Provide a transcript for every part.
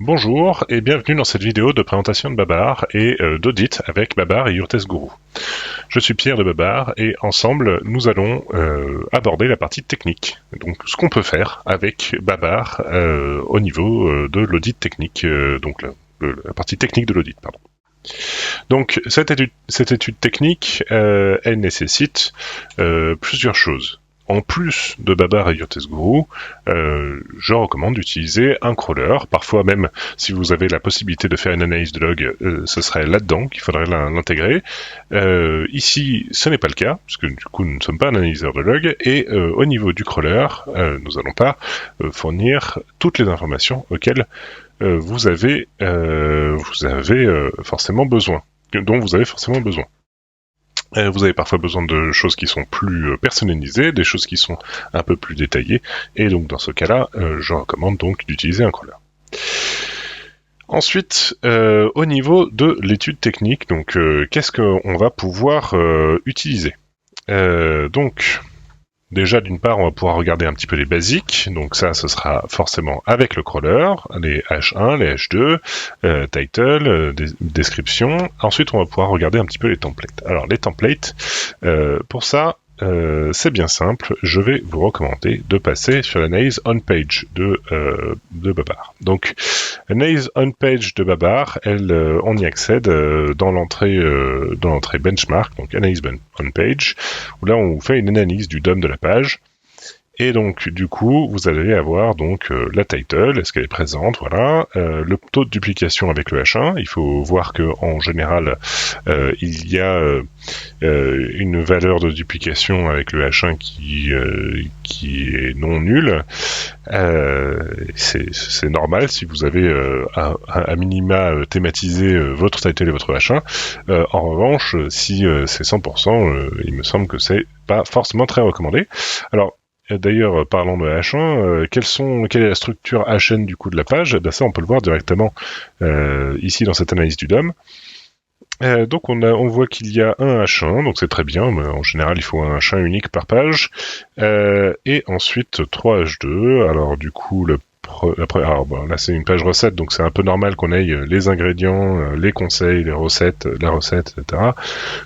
Bonjour et bienvenue dans cette vidéo de présentation de Babar et d'audit avec Babar et Your Test Guru. Je suis Pierre de Babar et ensemble nous allons aborder la partie technique. Donc ce qu'on peut faire avec Babar au niveau de l'audit technique, donc la partie technique de l'audit, pardon. Donc cette étude technique, elle nécessite plusieurs choses. En plus de Babar et Your Test Guru, je recommande d'utiliser un crawler. Parfois même, si vous avez la possibilité de faire une analyse de log, ce serait là-dedans qu'il faudrait l'intégrer. Ici, ce n'est pas le cas, puisque du coup, nous ne sommes pas un analyseur de log. Et au niveau du crawler, nous n'allons pas fournir toutes les informations auxquelles vous avez forcément besoin, dont vous avez forcément besoin. Vous avez parfois besoin de choses qui sont plus personnalisées, des choses qui sont un peu plus détaillées, et donc dans ce cas-là, je recommande donc d'utiliser un crawler. Ensuite, au niveau de l'étude technique, donc qu'est-ce qu'on va pouvoir utiliser? Donc, déjà, d'une part, on va pouvoir regarder un petit peu les basiques. Donc ça, ce sera forcément avec le crawler, les H1, les H2, title, description. Ensuite, on va pouvoir regarder un petit peu les templates. Alors, les templates, pour ça, c'est bien simple. Je vais vous recommander de passer sur l'analyse on-page de Babar. Donc, l'analyse on-page de Babar, on y accède dans l'entrée benchmark, donc analyse on-page, où là on vous fait une analyse du DOM de la page. Et donc, du coup, vous allez avoir donc la title, est-ce qu'elle est présente, voilà, le taux de duplication avec le H1. Il faut voir que en général, il y a une valeur de duplication avec le H1 qui est non nulle. C'est normal si vous avez à minima thématisé votre title et votre H1. En revanche, si c'est 100%, il me semble que c'est pas forcément très recommandé. Alors, d'ailleurs, parlons de H1, quelle est la structure HN du coup de la page? Ben ça, on peut le voir directement ici dans cette analyse du DOM. Donc on voit qu'il y a un H1, donc c'est très bien, mais en général il faut un H1 unique par page, et ensuite 3 H2, alors du coup alors bon, là c'est une page recette, donc c'est un peu normal qu'on ait les ingrédients, les conseils, les recettes, la recette, etc.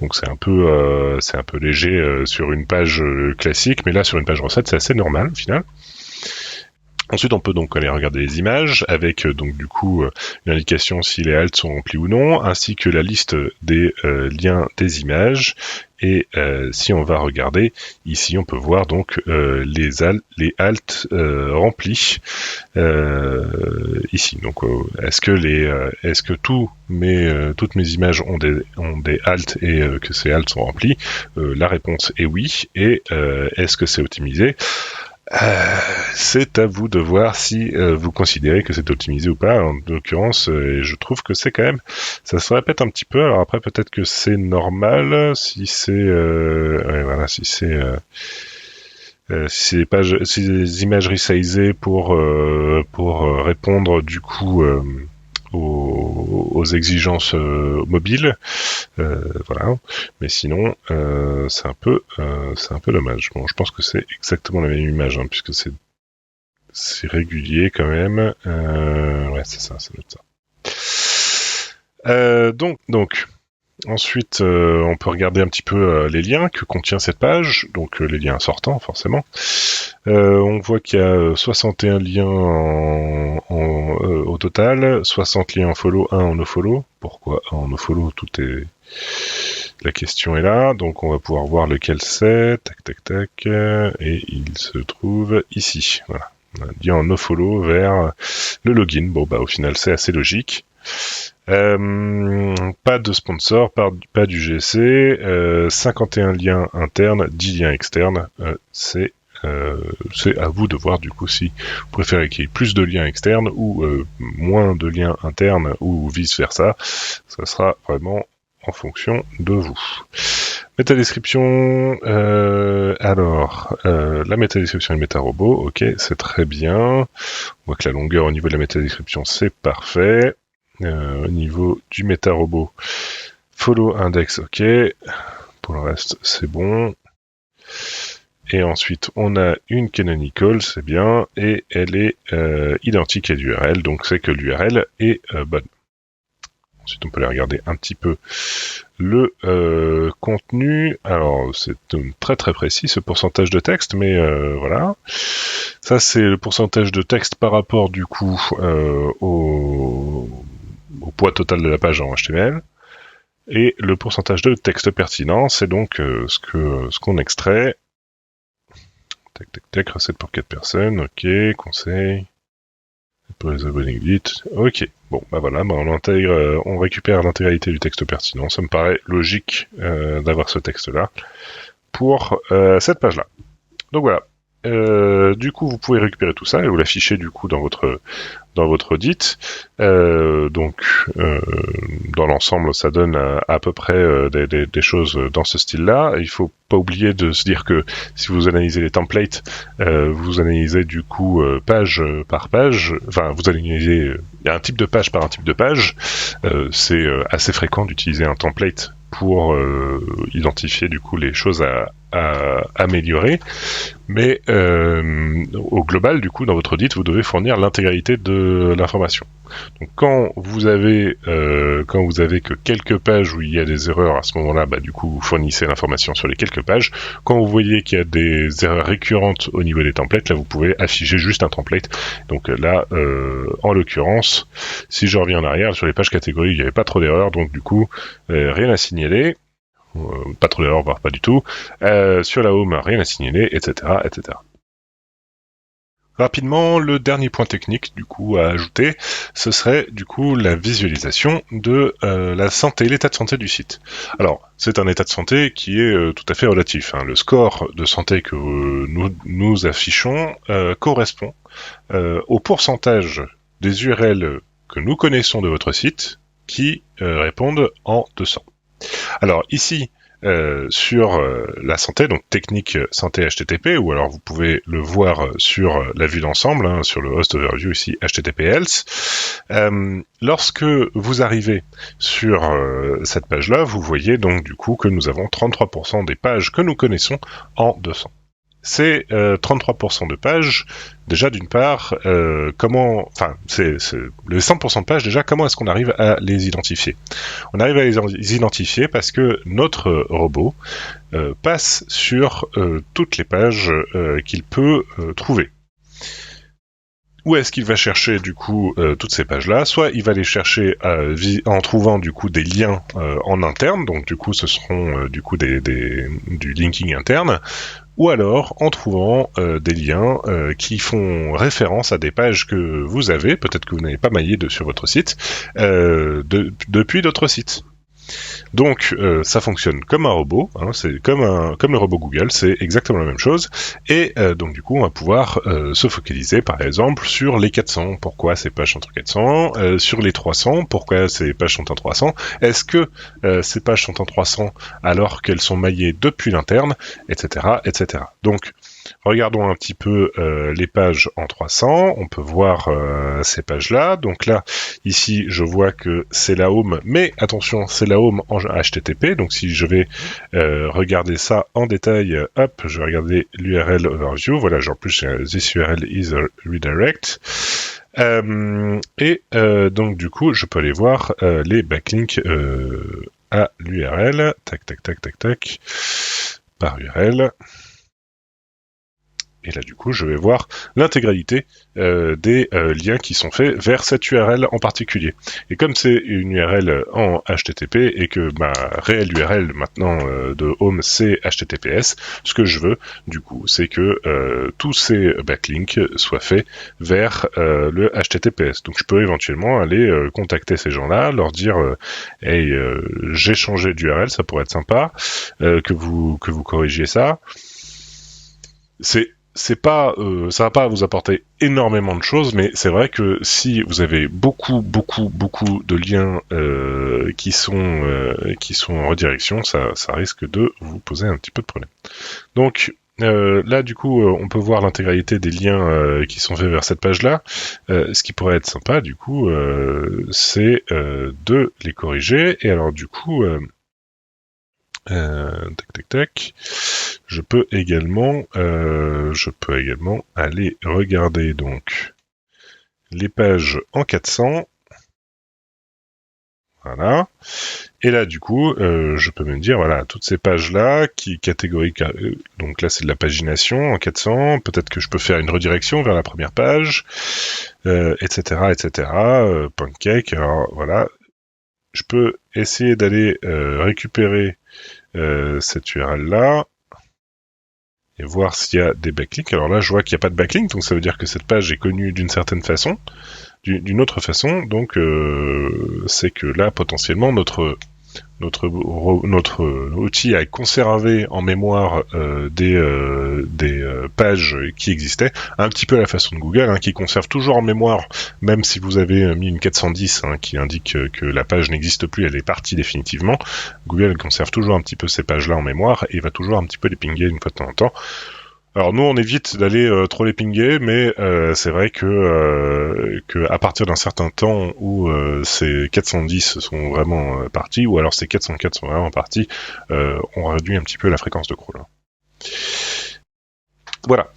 Donc c'est un peu léger sur une page classique, mais là sur une page recette c'est assez normal au final. Ensuite, on peut donc aller regarder les images avec donc du coup une indication si les halts sont remplis ou non, ainsi que la liste des liens des images. Et si on va regarder ici, on peut voir donc les halts remplis ici. Donc, est-ce que toutes mes images ont des halts et que ces halts sont remplis? La réponse est oui. Et est-ce que c'est optimisé? C'est à vous de voir si vous considérez que c'est optimisé ou pas. En l'occurrence, je trouve que c'est quand même, ça se répète un petit peu. Alors après, peut-être que c'est normal si c'est, ouais, voilà, si les images resizées pour répondre du coup aux exigences mobiles. Voilà. Mais sinon, c'est un peu dommage. Bon, je pense que c'est exactement la même image, hein, puisque c'est régulier quand même. Ouais, c'est ça, ça doit être ça. Donc. Ensuite, on peut regarder un petit peu les liens que contient cette page, donc les liens sortants forcément. On voit qu'il y a 61 liens au total, 60 liens en follow, 1 en nofollow. Pourquoi 1 en nofollow? La question est là, donc on va pouvoir voir lequel c'est, tac, et il se trouve ici, voilà. Un lien en nofollow vers le login. Bon, bah au final c'est assez logique. Pas de sponsor, pas du GC, 51 liens internes, 10 liens externes. C'est à vous de voir du coup si vous préférez qu'il y ait plus de liens externes ou moins de liens internes ou vice versa. Ça sera vraiment en fonction de vous. Métadescription, la métadescription et le métarobot, ok, c'est très bien. On voit que la longueur au niveau de la métadescription c'est parfait. Au niveau du métarobot, follow index, ok. Pour le reste, c'est bon. et ensuite on a une canonical, c'est bien, et elle est identique à l'URL, donc c'est que l'URL est bonne. Ensuite, on peut aller regarder un petit peu le contenu. Alors, c'est très très précis ce pourcentage de texte, mais voilà. Ça, c'est le pourcentage de texte par rapport du coup au poids total de la page en HTML. Et le pourcentage de texte pertinent, c'est donc ce qu'on extrait. Tac, tac, tac, recette pour 4 personnes, ok, conseil. Pour les abonnés Git, ok. Bon, bah voilà, bah on récupère l'intégralité du texte pertinent. Ça me paraît logique d'avoir ce texte-là pour cette page-là. Donc voilà. Du coup, vous pouvez récupérer tout ça et vous l'affichez du coup dans votre audit. Donc, dans l'ensemble, ça donne à peu près des choses dans ce style-là. Il faut pas oublier de se dire que si vous analysez les templates, vous analysez du coup page par page. Enfin, vous analysez un type de page par un type de page. C'est assez fréquent d'utiliser un template pour identifier du coup les choses à améliorer, mais au global, du coup, dans votre audit, vous devez fournir l'intégralité de l'information. Donc, quand vous avez que quelques pages où il y a des erreurs, à ce moment-là, bah, du coup, vous fournissez l'information sur les quelques pages. Quand vous voyez qu'il y a des erreurs récurrentes au niveau des templates, là, vous pouvez afficher juste un template. Donc là, en l'occurrence, si je reviens en arrière, sur les pages catégories, il n'y avait pas trop d'erreurs, donc du coup, rien à signaler. Pas trop d'erreurs, voire pas du tout. Sur la home, rien à signaler, etc., etc. Rapidement, le dernier point technique du coup à ajouter, ce serait du coup la visualisation de la santé, l'état de santé du site. Alors, c'est un état de santé qui est tout à fait relatif. Hein. Le score de santé que nous affichons correspond au pourcentage des URL que nous connaissons de votre site qui répondent en 200. Alors ici, sur la santé, donc technique santé HTTP, ou alors vous pouvez le voir sur la vue d'ensemble, hein, sur le host overview ici HTTPS. Lorsque vous arrivez sur cette page-là, vous voyez donc du coup que nous avons 33% des pages que nous connaissons en 200. C'est 33% de pages. Déjà, d'une part, c'est les 100% de pages. Déjà, comment est-ce qu'on arrive à les identifier ? On arrive à les identifier parce que notre robot passe sur toutes les pages qu'il peut trouver. Où est-ce qu'il va chercher du coup toutes ces pages-là ? Soit il va les chercher en trouvant du coup des liens en interne, donc du coup ce seront du coup du linking interne, ou alors en trouvant des liens qui font référence à des pages que vous avez, peut-être que vous n'avez pas maillé sur votre site, depuis d'autres sites. Donc ça fonctionne comme un robot, hein, c'est comme le robot Google, c'est exactement la même chose. Et donc du coup on va pouvoir se focaliser par exemple sur les 400, pourquoi ces pages sont en 400, sur les 300, pourquoi ces pages sont en 300, est-ce que ces pages sont en 300 alors qu'elles sont maillées depuis l'interne, etc., etc. Donc regardons un petit peu les pages en 300, on peut voir ces pages-là. Donc là, ici, je vois que c'est la home, mais attention, c'est la home en HTTP. Donc si je vais regarder ça en détail, hop, je vais regarder l'URL overview. Voilà, en plus, this URL is a redirect. Donc du coup, je peux aller voir les backlinks à l'URL. Tac, tac, tac, tac, tac. Par URL. Et là, du coup, je vais voir l'intégralité des liens qui sont faits vers cette URL en particulier. Et comme c'est une URL en HTTP et que ma réelle URL maintenant de home c'est HTTPS, ce que je veux, du coup, c'est que tous ces backlinks soient faits vers le HTTPS. Donc, je peux éventuellement aller contacter ces gens-là, leur dire hey, j'ai changé d'URL, ça pourrait être sympa que vous corrigiez ça. Ça va pas vous apporter énormément de choses, mais c'est vrai que si vous avez beaucoup de liens qui sont en redirection, ça risque de vous poser un petit peu de problème. Donc là, du coup, on peut voir l'intégralité des liens qui sont faits vers cette page-là. Ce qui pourrait être sympa, du coup, c'est de les corriger. Et alors, du coup, Tac, tac, tac. Je peux également aller regarder donc les pages en 400. Voilà. Et là, du coup, je peux me dire, voilà, toutes ces pages-là, qui catégoriques, donc là, c'est de la pagination en 400, peut-être que je peux faire une redirection vers la première page, etc., etc., pancake, alors voilà. Je peux essayer d'aller récupérer cette URL-là, et voir s'il y a des backlinks. Alors là, je vois qu'il n'y a pas de backlink, donc ça veut dire que cette page est connue d'une certaine façon, d'une autre façon, donc c'est que là, potentiellement, notre outil a conservé en mémoire des pages qui existaient, un petit peu à la façon de Google, hein, qui conserve toujours en mémoire, même si vous avez mis une 410 hein, qui indique que la page n'existe plus, elle est partie définitivement. Google conserve toujours un petit peu ces pages-là en mémoire et va toujours un petit peu les pinguer une fois de temps en temps. Alors nous on évite d'aller trop les pinguer, mais c'est vrai que à partir d'un certain temps où ces 410 sont vraiment partis, ou alors ces 404 sont vraiment partis, on réduit un petit peu la fréquence de crawl. Voilà.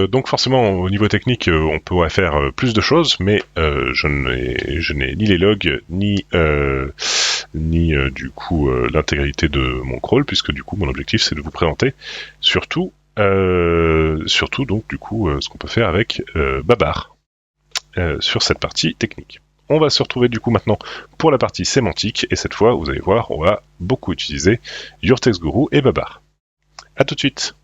Donc forcément au niveau technique on pourrait faire plus de choses, mais je n'ai ni les logs ni du coup l'intégralité de mon crawl, puisque du coup mon objectif c'est de vous présenter surtout donc du coup ce qu'on peut faire avec Babar sur cette partie technique. On va se retrouver du coup maintenant pour la partie sémantique, et cette fois vous allez voir on va beaucoup utiliser Your Text Guru et Babar. À tout de suite.